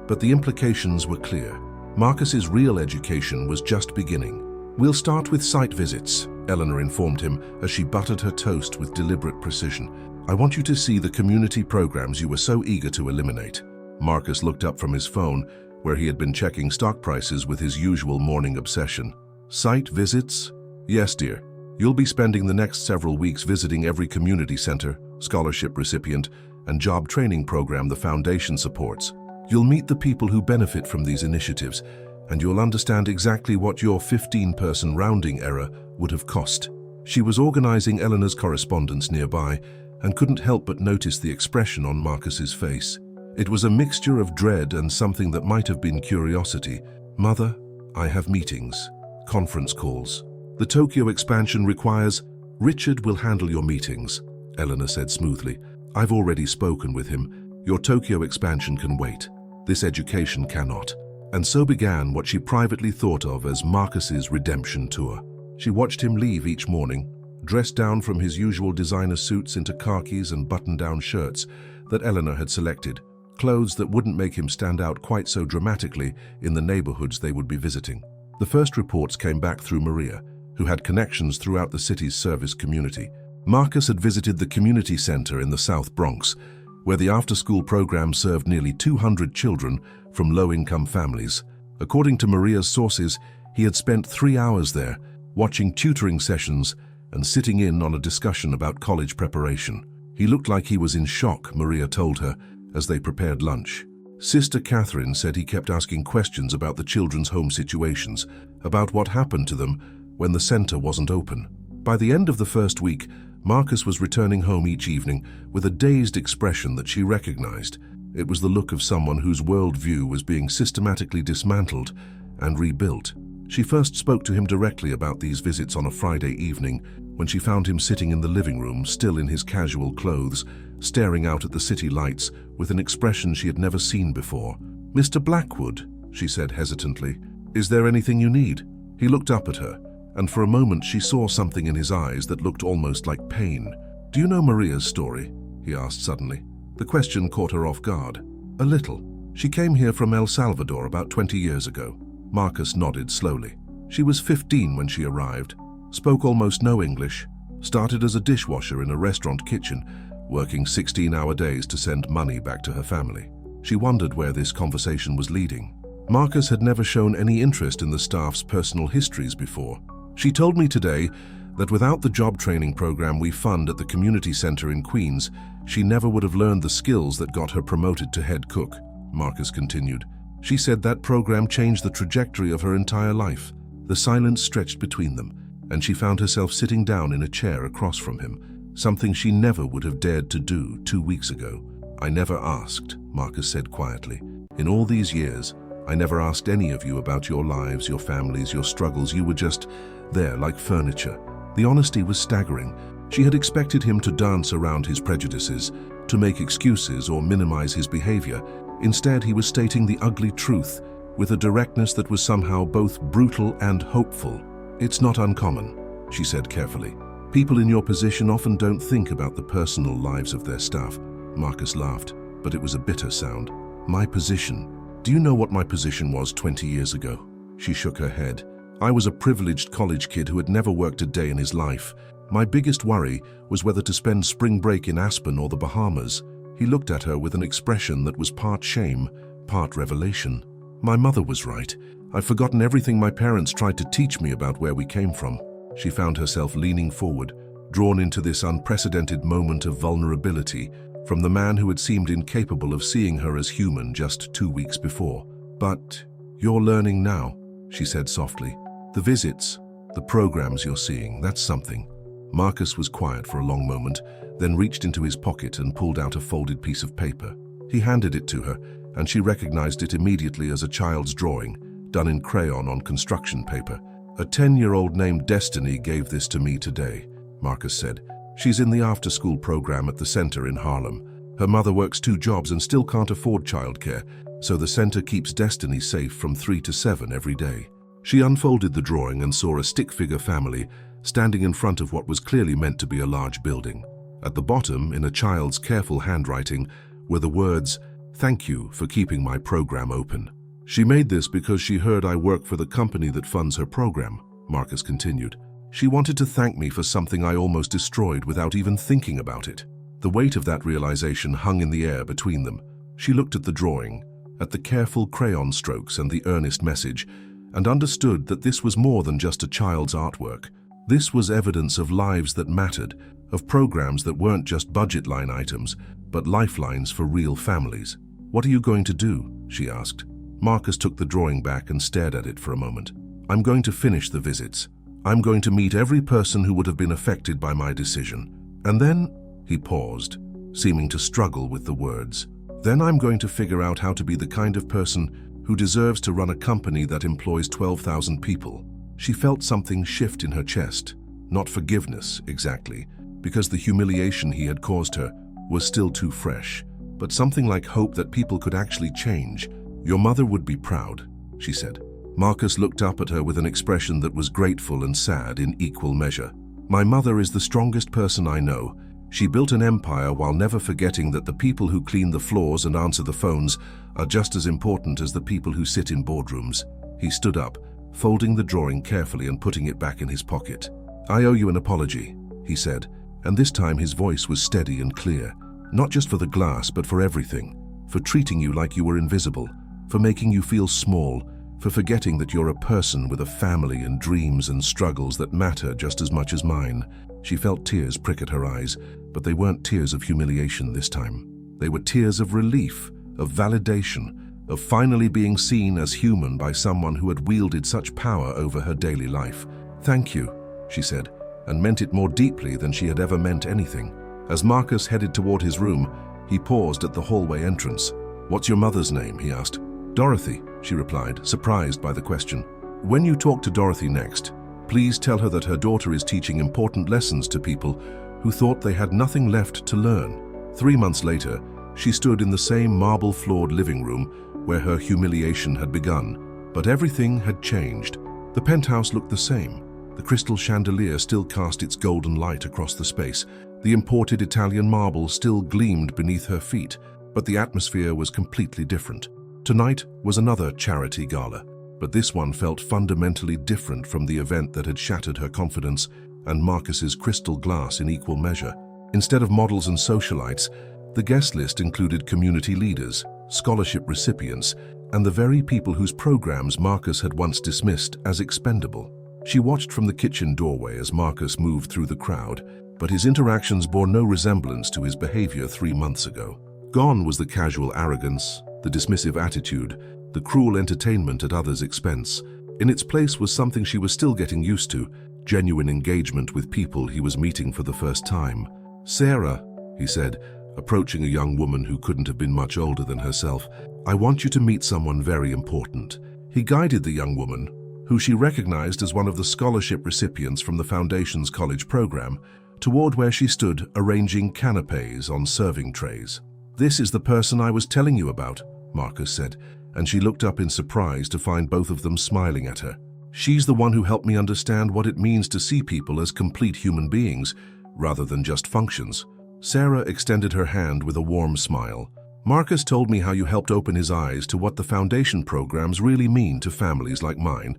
Speaker 1: but the implications were clear. Marcus's real education was just beginning. "We'll start with site visits," Eleanor informed him as she buttered her toast with deliberate precision. "I want you to see the community programs you were so eager to eliminate." Marcus looked up from his phone, where he had been checking stock prices with his usual morning obsession. "Site visits?" "Yes, dear. You'll be spending the next several weeks visiting every community center, scholarship recipient, and job training program the foundation supports. You'll meet the people who benefit from these initiatives, and you'll understand exactly what your 15-person rounding error would have cost." She was organizing Eleanor's correspondence nearby and couldn't help but notice the expression on Marcus's face. It was a mixture of dread and something that might have been curiosity. "Mother, I have meetings, conference calls. The Tokyo expansion requires—" "Richard will handle your meetings," Eleanor said smoothly. "I've already spoken with him. Your Tokyo expansion can wait. This education cannot." And so began what she privately thought of as Marcus's redemption tour. She watched him leave each morning, dressed down from his usual designer suits into khakis and button-down shirts that Eleanor had selected, clothes that wouldn't make him stand out quite so dramatically in the neighborhoods they would be visiting. The first reports came back through Maria, who had connections throughout the city's service community. Marcus had visited the community center in the South Bronx, where the after-school program served nearly 200 children from low-income families. According to Maria's sources, he had spent 3 hours there, watching tutoring sessions and sitting in on a discussion about college preparation. He looked like he was in shock, Maria told her, as they prepared lunch. Sister Catherine said he kept asking questions about the children's home situations, about what happened to them when the center wasn't open. By the end of the first week, Marcus was returning home each evening with a dazed expression that she recognized. It was the look of someone whose worldview was being systematically dismantled and rebuilt. She first spoke to him directly about these visits on a Friday evening, when she found him sitting in the living room, still in his casual clothes, staring out at the city lights with an expression she had never seen before. "Mr. Blackwood," she said hesitantly, "is there anything you need?" He looked up at her, and for a moment she saw something in his eyes that looked almost like pain. "Do you know Maria's story?" he asked suddenly. The question caught her off guard. "A little. She came here from El Salvador about 20 years ago." Marcus nodded slowly. "She was 15 when she arrived, spoke almost no English, started as a dishwasher in a restaurant kitchen, working 16-hour days to send money back to her family." She wondered where this conversation was leading. Marcus had never shown any interest in the staff's personal histories before. "She told me today that without the job training program we fund at the community center in Queens, she never would have learned the skills that got her promoted to head cook," Marcus continued. "She said that program changed the trajectory of her entire life." The silence stretched between them, and she found herself sitting down in a chair across from him, something she never would have dared to do 2 weeks ago. "I never asked," Marcus said quietly. "In all these years, I never asked any of you about your lives, your families, your struggles. You were just there like furniture." The honesty was staggering. She had expected him to dance around his prejudices, to make excuses or minimize his behavior. Instead, he was stating the ugly truth with a directness that was somehow both brutal and hopeful. "It's not uncommon," she said carefully. "People in your position often don't think about the personal lives of their staff." Marcus laughed, but it was a bitter sound. "My position? Do you know what my position was 20 years ago?" She shook her head. "I was a privileged college kid who had never worked a day in his life. My biggest worry was whether to spend spring break in Aspen or the Bahamas." He looked at her with an expression that was part shame, part revelation. "My mother was right. I've forgotten everything my parents tried to teach me about where we came from." She found herself leaning forward, drawn into this unprecedented moment of vulnerability from the man who had seemed incapable of seeing her as human just 2 weeks before. "But you're learning now," she said softly. "The visits, the programs you're seeing, that's something." Marcus was quiet for a long moment, then reached into his pocket and pulled out a folded piece of paper. He handed it to her, and she recognized it immediately as a child's drawing, done in crayon on construction paper. "A 10-year-old named Destiny gave this to me today," Marcus said. "She's in the after-school program at the center in Harlem. Her mother works 2 jobs and still can't afford childcare, so the center keeps Destiny safe from 3 to 7 every day." She unfolded the drawing and saw a stick-figure family standing in front of what was clearly meant to be a large building. At the bottom, in a child's careful handwriting, were the words, "Thank you for keeping my program open." "She made this because she heard I work for the company that funds her program," Marcus continued. She wanted to thank me for something I almost destroyed without even thinking about it. The weight of that realization hung in the air between them. She looked at the drawing, at the careful crayon strokes and the earnest message, and understood that this was more than just a child's artwork. This was evidence of lives that mattered, of programs that weren't just budget line items, but lifelines for real families. "What are you going to do?" she asked. Marcus took the drawing back and stared at it for a moment. "I'm going to finish the visits. I'm going to meet every person who would have been affected by my decision. And then," he paused, seeming to struggle with the words, "then I'm going to figure out how to be the kind of person who deserves to run a company that employs 12,000 people." She felt something shift in her chest. Not forgiveness, exactly, because the humiliation he had caused her was still too fresh, but something like hope that people could actually change. "Your mother would be proud," she said. Marcus looked up at her with an expression that was grateful and sad in equal measure. "My mother is the strongest person I know. She built an empire while never forgetting that the people who clean the floors and answer the phones are just as important as the people who sit in boardrooms." He stood up, folding the drawing carefully and putting it back in his pocket. "I owe you an apology," he said, and this time his voice was steady and clear. "Not just for the glass, but for everything. For treating you like you were invisible, for making you feel small, for forgetting that you're a person with a family and dreams and struggles that matter just as much as mine." She felt tears prick at her eyes, but they weren't tears of humiliation this time. They were tears of relief, of validation, of finally being seen as human by someone who had wielded such power over her daily life. "Thank you," she said, and meant it more deeply than she had ever meant anything. As Marcus headed toward his room, he paused at the hallway entrance. "What's your mother's name?" he asked. "Dorothy," she replied, surprised by the question. "When you talk to Dorothy next, please tell her that her daughter is teaching important lessons to people who thought they had nothing left to learn." 3 months later, she stood in the same marble-floored living room where her humiliation had begun, but everything had changed. The penthouse looked the same. The crystal chandelier still cast its golden light across the space. The imported Italian marble still gleamed beneath her feet, but the atmosphere was completely different. Tonight was another charity gala, but this one felt fundamentally different from the event that had shattered her confidence and Marcus's crystal glass in equal measure. Instead of models and socialites, the guest list included community leaders, scholarship recipients, and the very people whose programs Marcus had once dismissed as expendable. She watched from the kitchen doorway as Marcus moved through the crowd, but his interactions bore no resemblance to his behavior 3 months ago. Gone was the casual arrogance, the dismissive attitude, the cruel entertainment at others' expense. In its place was something she was still getting used to, genuine engagement with people he was meeting for the first time. "Sarah," he said, approaching a young woman who couldn't have been much older than herself, "I want you to meet someone very important." He guided the young woman, who she recognized as one of the scholarship recipients from the Foundation's college program, toward where she stood arranging canapes on serving trays. "This is the person I was telling you about," Marcus said, and she looked up in surprise to find both of them smiling at her. "She's the one who helped me understand what it means to see people as complete human beings, rather than just functions." Sarah extended her hand with a warm smile. "Marcus told me how you helped open his eyes to what the Foundation programs really mean to families like mine.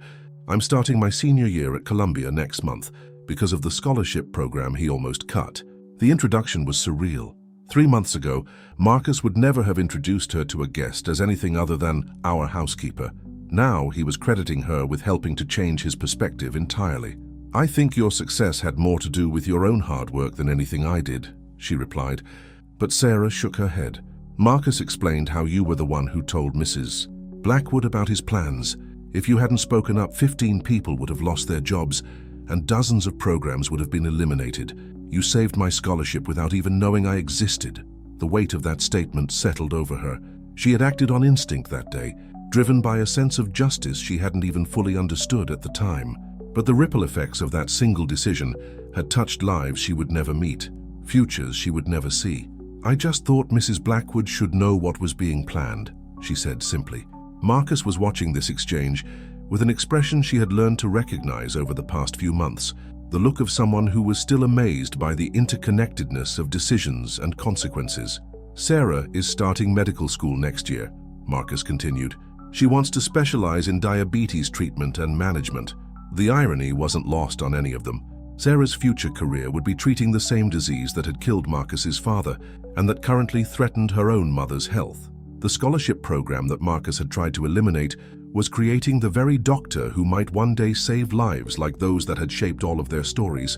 Speaker 1: I'm starting my senior year at Columbia next month because of the scholarship program he almost cut." The introduction was surreal. 3 months ago, Marcus would never have introduced her to a guest as anything other than our housekeeper. Now he was crediting her with helping to change his perspective entirely. "I think your success had more to do with your own hard work than anything I did," she replied, but Sarah shook her head. "Marcus explained how you were the one who told Mrs. Blackwood about his plans. If you hadn't spoken up, 15 people would have lost their jobs, and dozens of programs would have been eliminated. You saved my scholarship without even knowing I existed." The weight of that statement settled over her. She had acted on instinct that day, driven by a sense of justice she hadn't even fully understood at the time. But the ripple effects of that single decision had touched lives she would never meet, futures she would never see. "I just thought Mrs. Blackwood should know what was being planned," she said simply. Marcus was watching this exchange with an expression she had learned to recognize over the past few months, the look of someone who was still amazed by the interconnectedness of decisions and consequences. "Sarah is starting medical school next year," Marcus continued. "She wants to specialize in diabetes treatment and management. The irony wasn't lost on any of them. Sarah's future career would be treating the same disease that had killed Marcus's father and that currently threatened her own mother's health. The scholarship program that Marcus had tried to eliminate was creating the very doctor who might one day save lives like those that had shaped all of their stories.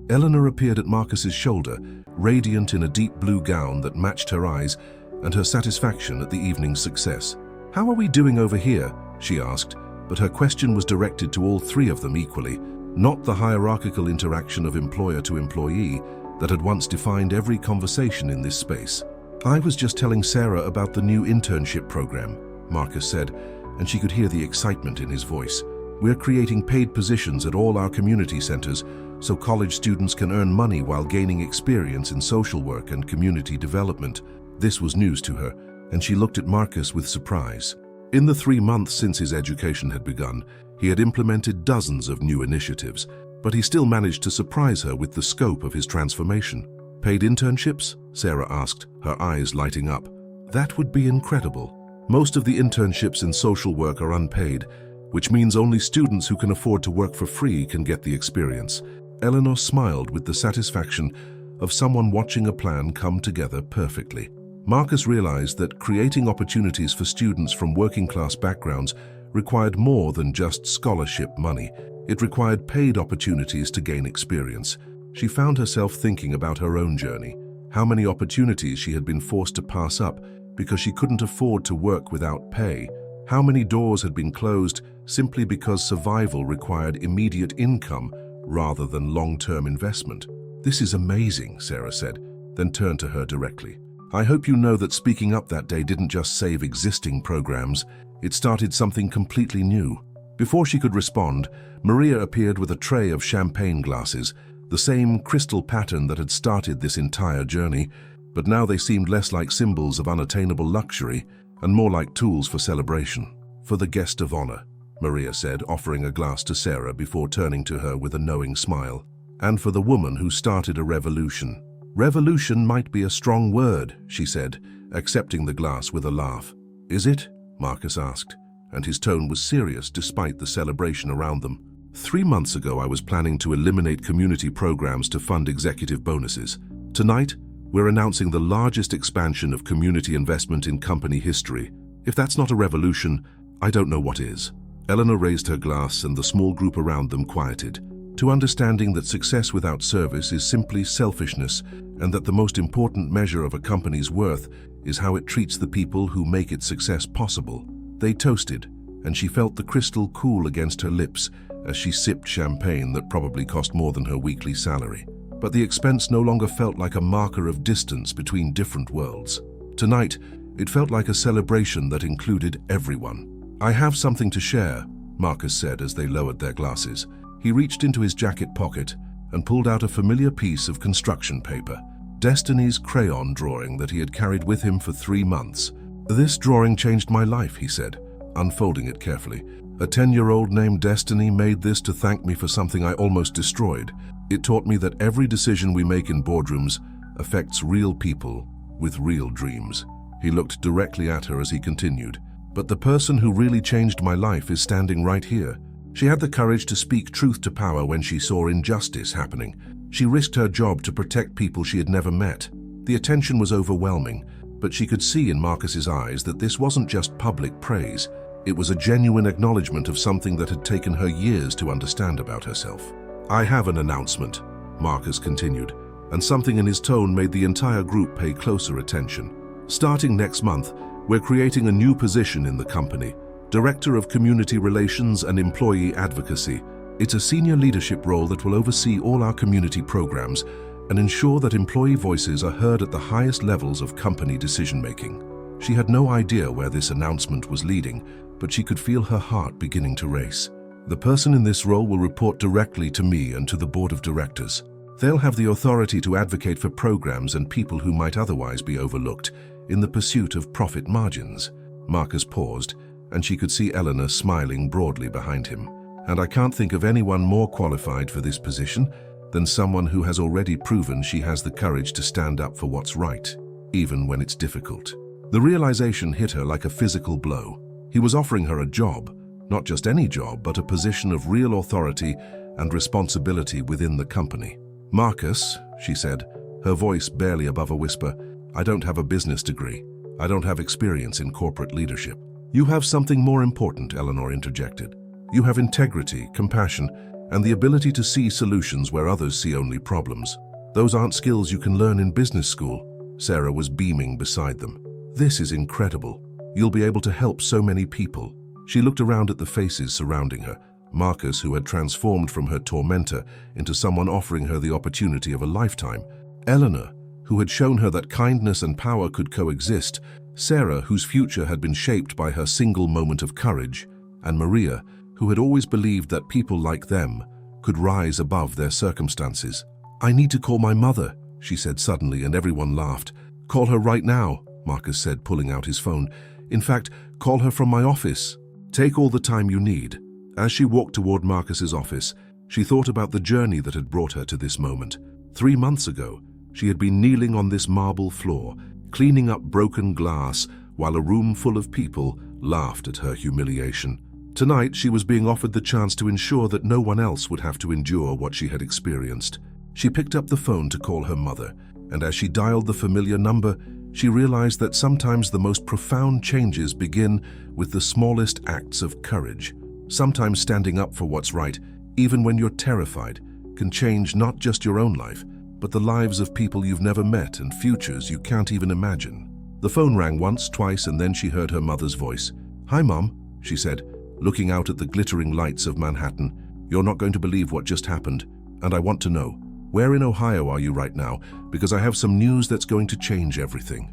Speaker 1: Eleanor appeared at Marcus's shoulder, radiant in a deep blue gown that matched her eyes and her satisfaction at the evening's success. "How are we doing over here?" she asked, but her question was directed to all three of them equally, not the hierarchical interaction of employer to employee that had once defined every conversation in this space. "I was just telling Sarah about the new internship program," Marcus said, and she could hear the excitement in his voice. "We're creating paid positions at all our community centers so college students can earn money while gaining experience in social work and community development." This was news to her, and she looked at Marcus with surprise. In the 3 months since his education had begun, he had implemented dozens of new initiatives, but he still managed to surprise her with the scope of his transformation. "Paid internships?" Sarah asked, her eyes lighting up. "That would be incredible. Most of the internships in social work are unpaid, which means only students who can afford to work for free can get the experience." Eleanor smiled with the satisfaction of someone watching a plan come together perfectly. Marcus realized that creating opportunities for students from working-class backgrounds required more than just scholarship money. It required paid opportunities to gain experience. She found herself thinking about her own journey, how many opportunities she had been forced to pass up because she couldn't afford to work without pay, how many doors had been closed simply because survival required immediate income rather than long-term investment. "This is amazing," Sarah said, then turned to her directly. "I hope you know that speaking up that day didn't just save existing programs, it started something completely new." Before she could respond, Maria appeared with a tray of champagne glasses, the same crystal pattern that had started this entire journey, but now they seemed less like symbols of unattainable luxury and more like tools for celebration. "For the guest of honor," Maria said, offering a glass to Sarah before turning to her with a knowing smile. "And for the woman who started a revolution." "Revolution might be a strong word," she said, accepting the glass with a laugh. "Is it?" Marcus asked, and his tone was serious despite the celebration around them. 3 months ago, I was planning to eliminate community programs to fund executive bonuses. Tonight, we're announcing the largest expansion of community investment in company history. If that's not a revolution, I don't know what is." Eleanor raised her glass and the small group around them quieted, to understanding that success without service is simply selfishness and that the most important measure of a company's worth is how it treats the people who make its success possible. They toasted, and she felt the crystal cool against her lips as she sipped champagne that probably cost more than her weekly salary. But the expense no longer felt like a marker of distance between different worlds. Tonight, it felt like a celebration that included everyone. "I have something to share," Marcus said as they lowered their glasses. He reached into his jacket pocket and pulled out a familiar piece of construction paper, Destiny's crayon drawing that he had carried with him for 3 months. "This drawing changed my life," he said, unfolding it carefully. "A 10-year-old named Destiny made this to thank me for something I almost destroyed. It taught me that every decision we make in boardrooms affects real people with real dreams." He looked directly at her as he continued. "But the person who really changed my life is standing right here." She had the courage to speak truth to power when she saw injustice happening. She risked her job to protect people she had never met. The attention was overwhelming, but she could see in Marcus's eyes that this wasn't just public praise. It was a genuine acknowledgement of something that had taken her years to understand about herself. "I have an announcement," Marcus continued, and something in his tone made the entire group pay closer attention. "Starting next month, we're creating a new position in the company, Director of Community Relations and Employee Advocacy. It's a senior leadership role that will oversee all our community programs and ensure that employee voices are heard at the highest levels of company decision-making." She had no idea where this announcement was leading, but she could feel her heart beginning to race. "The person in this role will report directly to me and to the board of directors. They'll have the authority to advocate for programs and people who might otherwise be overlooked in the pursuit of profit margins." Marcus paused, and she could see Eleanor smiling broadly behind him. "And I can't think of anyone more qualified for this position than someone who has already proven she has the courage to stand up for what's right, even when it's difficult." The realization hit her like a physical blow. He was offering her a job, Not just any job, but a position of real authority and responsibility within the company. "Marcus," she said, her voice barely above a whisper, "I don't have a business degree. I don't have experience in corporate leadership." "You have something more important," Eleanor interjected. "You have integrity, compassion, and the ability to see solutions where others see only problems. Those aren't skills you can learn in business school." Sarah was beaming beside them. "This is incredible. You'll be able to help so many people." She looked around at the faces surrounding her. Marcus, who had transformed from her tormentor into someone offering her the opportunity of a lifetime. Eleanor, who had shown her that kindness and power could coexist. Sarah, whose future had been shaped by her single moment of courage. And Maria, who had always believed that people like them could rise above their circumstances. "I need to call my mother," she said suddenly, and everyone laughed. "Call her right now," Marcus said, pulling out his phone. "In fact, call her from my office. Take all the time you need." As she walked toward Marcus's office, she thought about the journey that had brought her to this moment. 3 months ago, she had been kneeling on this marble floor, cleaning up broken glass, while a room full of people laughed at her humiliation. Tonight, she was being offered the chance to ensure that no one else would have to endure what she had experienced. She picked up the phone to call her mother, and as she dialed the familiar number, she realized that sometimes the most profound changes begin with the smallest acts of courage. Sometimes standing up for what's right, even when you're terrified, can change not just your own life, but the lives of people you've never met and futures you can't even imagine. The phone rang once, twice, and then she heard her mother's voice. "Hi, Mom," she said, looking out at the glittering lights of Manhattan. "You're not going to believe what just happened, and I want to know, where in Ohio are you right now? Because I have some news that's going to change everything."